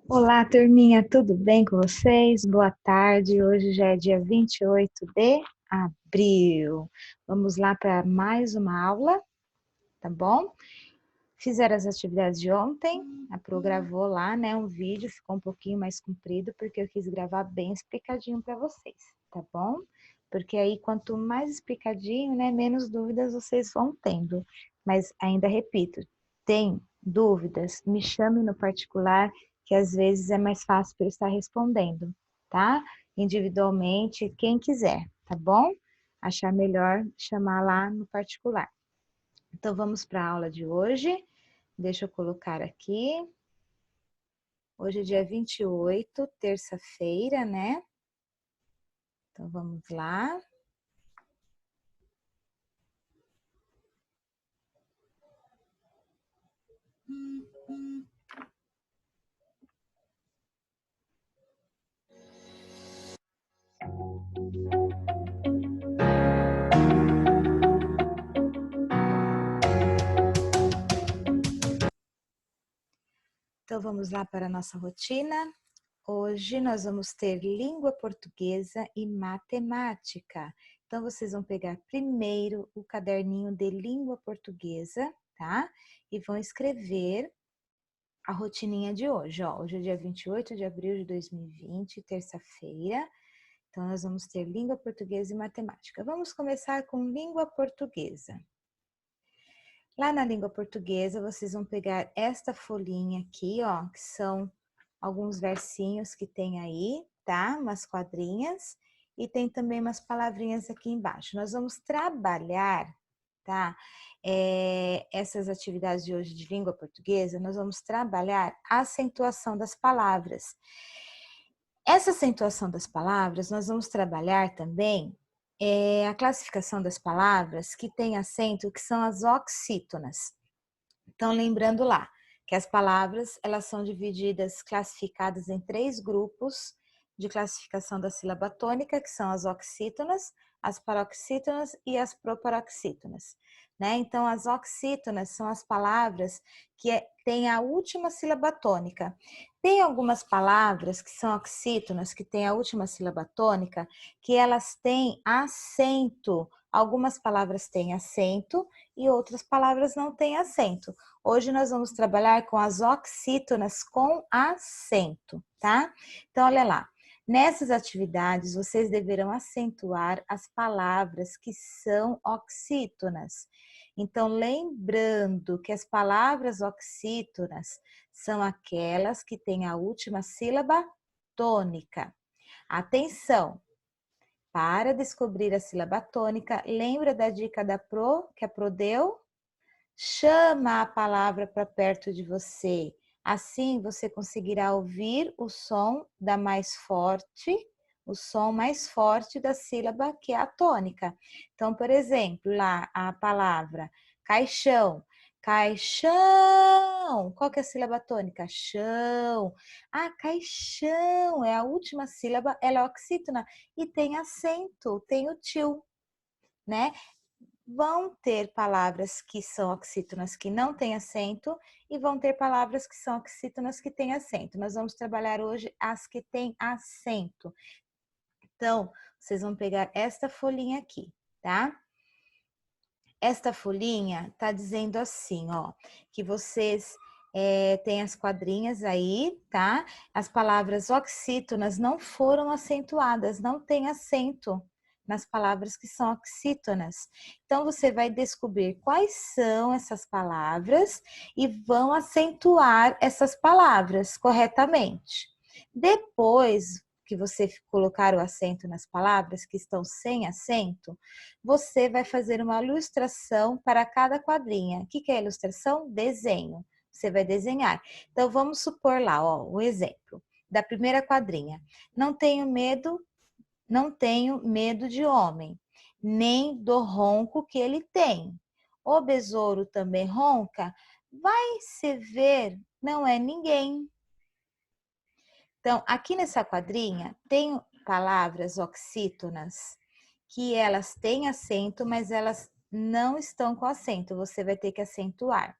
Olá, turminha, tudo bem com vocês? Boa tarde. Hoje já é dia 28 de abril. Vamos lá para mais uma aula, tá bom? Fizeram as atividades de ontem, a Pro gravou lá, né, um vídeo, ficou um pouquinho mais comprido, porque eu quis gravar bem explicadinho para vocês, tá bom? Porque aí, quanto mais explicadinho, né, menos dúvidas vocês vão tendo. Mas ainda repito, tem dúvidas, me chame no particular, que às vezes é mais fácil para eu estar respondendo, tá? Individualmente, quem quiser, tá bom? Achar melhor chamar lá no particular. Então, vamos para a aula de hoje. Deixa eu colocar aqui. Hoje é dia 28, terça-feira, né? Então, vamos lá. Então, vamos lá para a nossa rotina. Hoje nós vamos ter língua portuguesa e matemática. Então, vocês vão pegar primeiro o caderninho de língua portuguesa, tá? E vão escrever a rotininha de hoje, ó. Hoje é dia 28 de abril de 2020, terça-feira. Então, nós vamos ter língua portuguesa e matemática. Vamos começar com língua portuguesa. Lá na língua portuguesa, vocês vão pegar esta folhinha aqui, ó, que são alguns versinhos que tem aí, tá? Umas quadrinhas e tem também umas palavrinhas aqui embaixo. Nós vamos trabalhar, tá? Essas atividades de hoje de língua portuguesa, nós vamos trabalhar a acentuação das palavras. Essa acentuação das palavras, nós vamos trabalhar também a classificação das palavras que tem acento, que são as oxítonas. Então, lembrando lá que as palavras, elas são divididas, classificadas em 3 grupos de classificação da sílaba tônica, que são as oxítonas, as paroxítonas e as proparoxítonas, né? Então, as oxítonas são as palavras que têm a última sílaba tônica. Tem algumas palavras que são oxítonas, que têm a última sílaba tônica, que elas têm acento. Algumas palavras têm acento e outras palavras não têm acento. Hoje nós vamos trabalhar com as oxítonas com acento, tá? Então, olha lá. Nessas atividades, vocês deverão acentuar as palavras que são oxítonas. Então, lembrando que as palavras oxítonas são aquelas que têm a última sílaba tônica. Atenção! Para descobrir a sílaba tônica, lembra da dica da Pro, que a Pro deu? Chama a palavra para perto de você. Assim você conseguirá ouvir o som da mais forte, o som mais forte da sílaba que é a tônica. Então, por exemplo, lá a palavra caixão. Caixão. Qual que é a sílaba tônica? Chão. Ah, caixão é a última sílaba, ela é oxítona e tem acento, tem o tio, né? Vão ter palavras que são oxítonas que não têm acento e vão ter palavras que são oxítonas que têm acento. Nós vamos trabalhar hoje as que têm acento. Então, vocês vão pegar esta folhinha aqui, tá? Esta folhinha tá dizendo assim, ó, que vocês têm as quadrinhas aí, tá? As palavras oxítonas não foram acentuadas, não tem acento nas palavras que são oxítonas. Então, você vai descobrir quais são essas palavras e vão acentuar essas palavras corretamente. Depois que você colocar o acento nas palavras que estão sem acento, você vai fazer uma ilustração para cada quadrinha. O que é ilustração? Desenho. Você vai desenhar. Então, vamos supor lá, ó, o exemplo da primeira quadrinha. Não tenho medo de homem, nem do ronco que ele tem. O besouro também ronca, vai se ver, não é ninguém. Então, aqui nessa quadrinha tem palavras oxítonas que elas têm acento, mas elas não estão com acento, você vai ter que acentuar.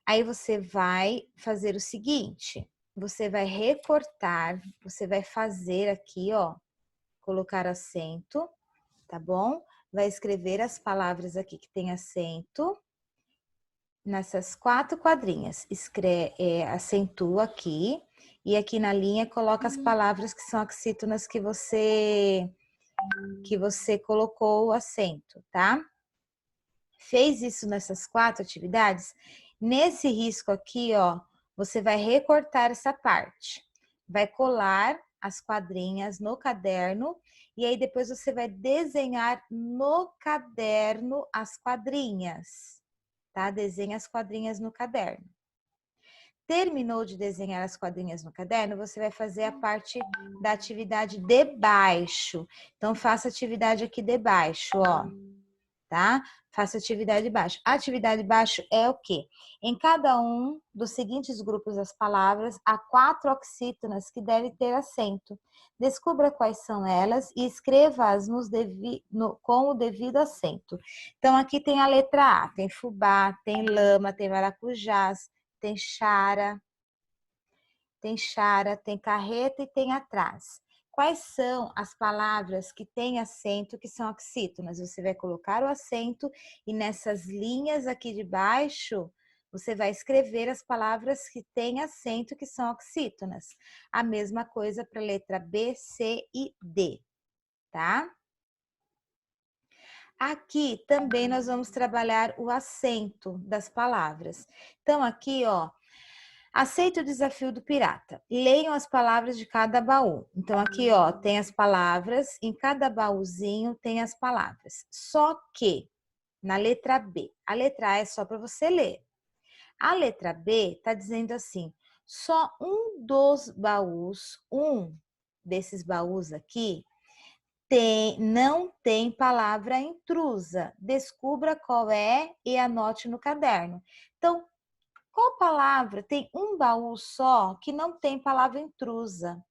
Aí você vai fazer o seguinte, você vai recortar, você vai fazer aqui, ó, colocar acento, tá bom? Vai escrever as palavras aqui que tem acento. Nessas 4 quadrinhas, acentua aqui. E aqui na linha, coloca as palavras que são oxítonas que você colocou o acento, tá? Fez isso nessas 4 atividades? Nesse risco aqui, ó, você vai recortar essa parte. Vai colar as quadrinhas no caderno e aí depois você vai desenhar no caderno as quadrinhas, tá? Desenha as quadrinhas no caderno. Terminou de desenhar as quadrinhas no caderno, você vai fazer a parte da atividade de baixo. Então, faça a atividade aqui de baixo, ó, tá? Faça atividade de baixo. A atividade de baixo é o quê? Em cada um dos seguintes grupos das palavras, há 4 oxítonas que devem ter acento. Descubra quais são elas e escreva-as com o devido acento. Então, aqui tem a letra A, tem fubá, tem lama, tem maracujás, tem chara, tem carreta e tem atrás. Quais são as palavras que têm acento, que são oxítonas? Você vai colocar o acento e nessas linhas aqui de baixo, você vai escrever as palavras que têm acento, que são oxítonas. A mesma coisa para a letra B, C e D, tá? Aqui também nós vamos trabalhar o acento das palavras. Então, aqui, ó, aceite o desafio do pirata. Leiam as palavras de cada baú. Então, aqui, ó, tem as palavras, em cada baúzinho tem as palavras. Só que, na letra B, a letra A é só para você ler. A letra B tá dizendo assim, só um desses baús aqui, não tem palavra intrusa. Descubra qual é e anote no caderno. Então, qual palavra tem um baú só que não tem palavra intrusa?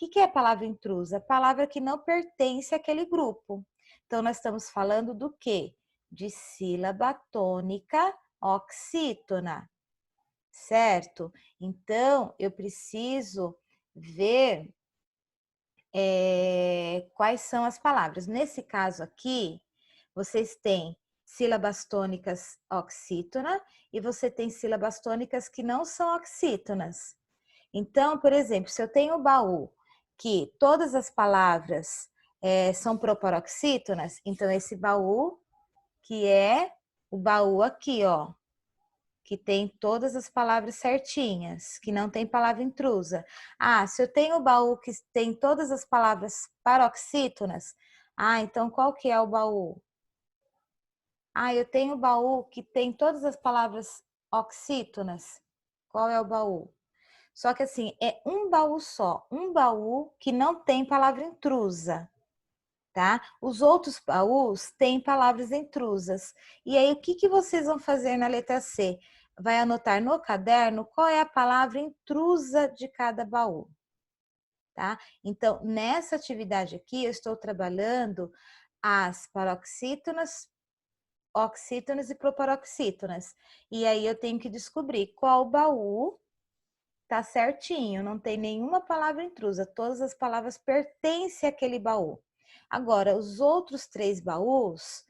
O que é palavra intrusa? Palavra que não pertence àquele grupo. Então, nós estamos falando do quê? De sílaba tônica oxítona, certo? Então, eu preciso ver quais são as palavras. Nesse caso aqui, vocês têm sílabas tônicas oxítona e você tem sílabas tônicas que não são oxítonas. Então, por exemplo, se eu tenho o baú que todas as palavras são proparoxítonas, então esse baú que é o baú aqui, ó, que tem todas as palavras certinhas, que não tem palavra intrusa. Ah, se eu tenho o baú que tem todas as palavras paroxítonas, então qual que é o baú? Eu tenho o baú que tem todas as palavras oxítonas. Qual é o baú? Só que assim, é um baú só, um baú que não tem palavra intrusa, tá? Os outros baús têm palavras intrusas. E aí, o que vocês vão fazer na letra C? Vai anotar no caderno qual é a palavra intrusa de cada baú, tá? Então, nessa atividade aqui, eu estou trabalhando as paroxítonas, oxítonas e proparoxítonas. E aí, eu tenho que descobrir qual baú tá certinho, não tem nenhuma palavra intrusa, todas as palavras pertencem àquele baú. Agora, os outros 3 baús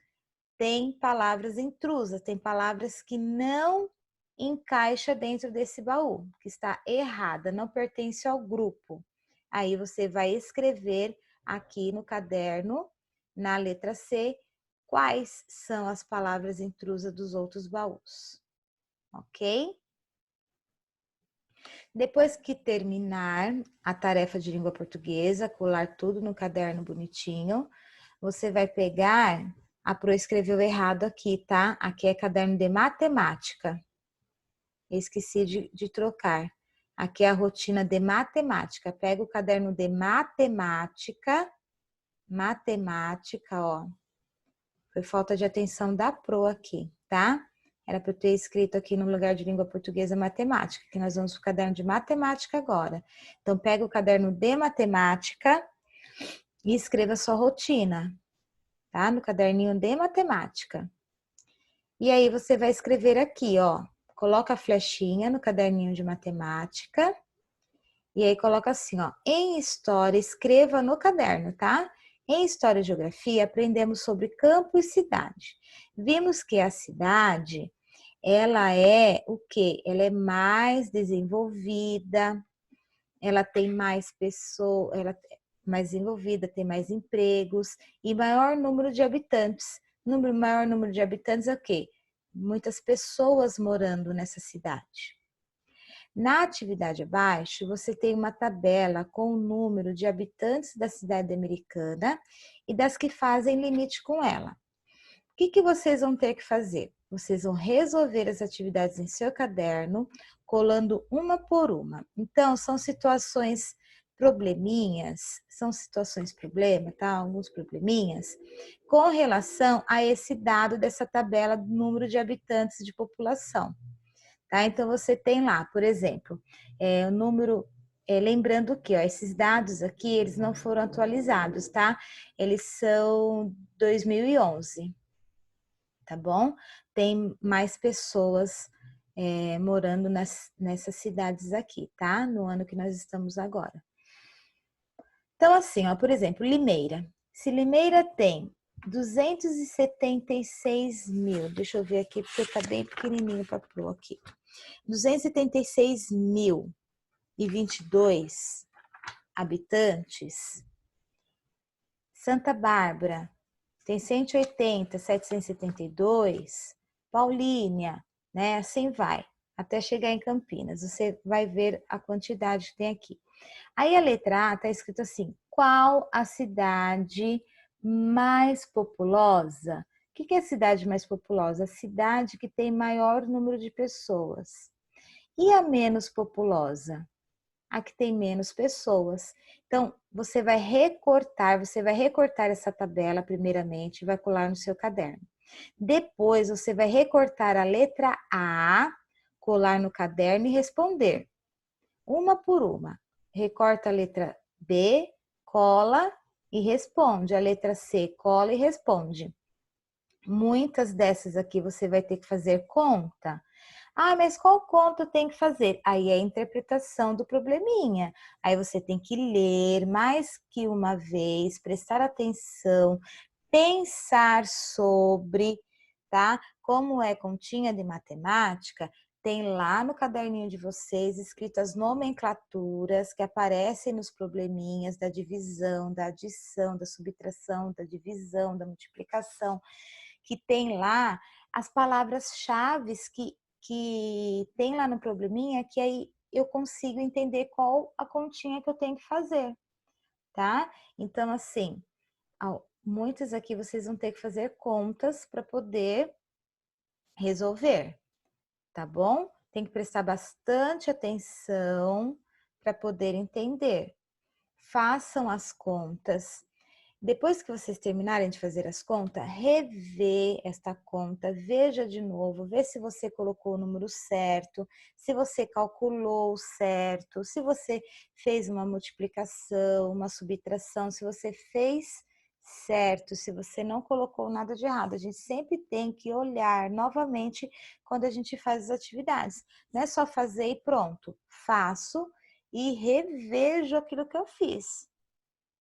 têm palavras intrusas, tem palavras que não encaixa dentro desse baú, que está errada, não pertence ao grupo. Aí você vai escrever aqui no caderno, na letra C, quais são as palavras intrusas dos outros baús, ok? Depois que terminar a tarefa de língua portuguesa, colar tudo no caderno bonitinho, você vai pegar, a Pro escreveu errado aqui, tá? Aqui é caderno de matemática. Eu esqueci de trocar. Aqui é a rotina de matemática. Pega o caderno de matemática, ó. Foi falta de atenção da Pro aqui, tá? Era para eu ter escrito aqui no lugar de língua portuguesa matemática, que nós vamos para o caderno de matemática agora. Então, pega o caderno de matemática e escreva sua rotina, tá? No caderninho de matemática. E aí, você vai escrever aqui, ó. Coloca a flechinha no caderninho de matemática E aí coloca assim, ó, em história, escreva no caderno, tá? Em história e geografia, aprendemos sobre campo e cidade. Vimos que a cidade, ela é o quê? Ela é mais desenvolvida, ela tem mais pessoas, ela é mais desenvolvida, tem mais empregos e maior número de habitantes. Maior número de habitantes é o quê? Muitas pessoas morando nessa cidade. Na atividade abaixo, você tem uma tabela com o número de habitantes da cidade americana e das que fazem limite com ela. O que vocês vão ter que fazer? Vocês vão resolver as atividades em seu caderno, colando uma por uma. Então, são situações problema, tá? Alguns probleminhas, com relação a esse dado dessa tabela do número de habitantes de população. Tá? Então, você tem lá, por exemplo, o número, lembrando que ó, esses dados aqui, eles não foram atualizados, tá? Eles são 2011, tá bom? Tem mais pessoas morando nessas cidades aqui, tá? No ano que nós estamos agora. Então, assim, ó, por exemplo, Limeira. Se Limeira tem 276 mil, deixa eu ver aqui, porque tá bem pequenininho para pôr aqui. 276.022 habitantes. Santa Bárbara tem 180, 772. Paulínia, né? Assim vai, até chegar em Campinas. Você vai ver a quantidade que tem aqui. Aí a letra A tá escrito assim: qual a cidade mais populosa? O que é a cidade mais populosa? A cidade que tem maior número de pessoas. E a menos populosa? A que tem menos pessoas. Então, você vai recortar essa tabela primeiramente e vai colar no seu caderno. Depois, você vai recortar a letra A, colar no caderno e responder. Uma por uma. Recorta a letra B, cola e responde. A letra C, cola e responde. Muitas dessas aqui você vai ter que fazer conta. Ah, mas qual conta tem que fazer? Aí é a interpretação do probleminha. Aí você tem que ler mais que uma vez, prestar atenção, pensar sobre, tá? Como é continha de matemática, tem lá no caderninho de vocês escrito as nomenclaturas que aparecem nos probleminhas da divisão, da adição, da subtração, da divisão, da multiplicação, que tem lá as palavras-chave que tem lá no probleminha, que aí eu consigo entender qual a continha que eu tenho que fazer, tá? Então, assim, muitas aqui vocês vão ter que fazer contas para poder resolver, tá bom? Tem que prestar bastante atenção para poder entender. Façam as contas. Depois que vocês terminarem de fazer as contas, revê esta conta, veja de novo, vê se você colocou o número certo, se você calculou certo, se você fez uma multiplicação, uma subtração, se você fez certo, se você não colocou nada de errado. A gente sempre tem que olhar novamente quando a gente faz as atividades. Não é só fazer e pronto. Faço e revejo aquilo que eu fiz.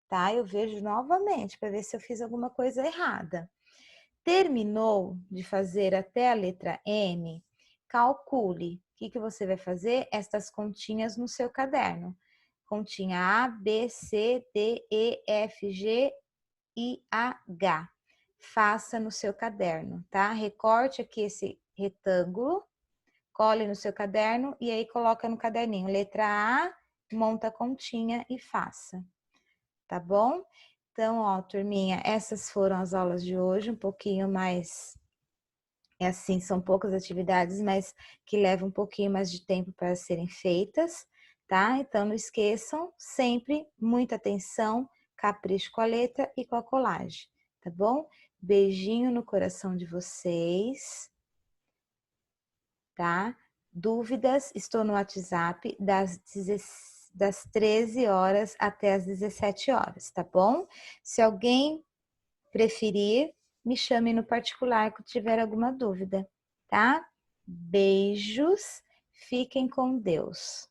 Tá? Eu vejo novamente para ver se eu fiz alguma coisa errada. Terminou de fazer até a letra M? Calcule. O que você vai fazer? Estas continhas no seu caderno. Continha A, B, C, D, E, F, G e H. Faça no seu caderno, tá? Recorte aqui esse retângulo, cole no seu caderno e aí coloca no caderninho. Letra A, monta a continha e faça. Tá bom? Então, ó, turminha, essas foram as aulas de hoje, um pouquinho mais, assim, são poucas atividades, mas que levam um pouquinho mais de tempo para serem feitas, tá? Então, não esqueçam, sempre muita atenção, capricho com a letra e com a colagem, tá bom? Beijinho no coração de vocês, tá? Dúvidas, estou no WhatsApp das 13 horas até as 17 horas, tá bom? Se alguém preferir, me chame no particular quando tiver alguma dúvida, tá? Beijos, fiquem com Deus.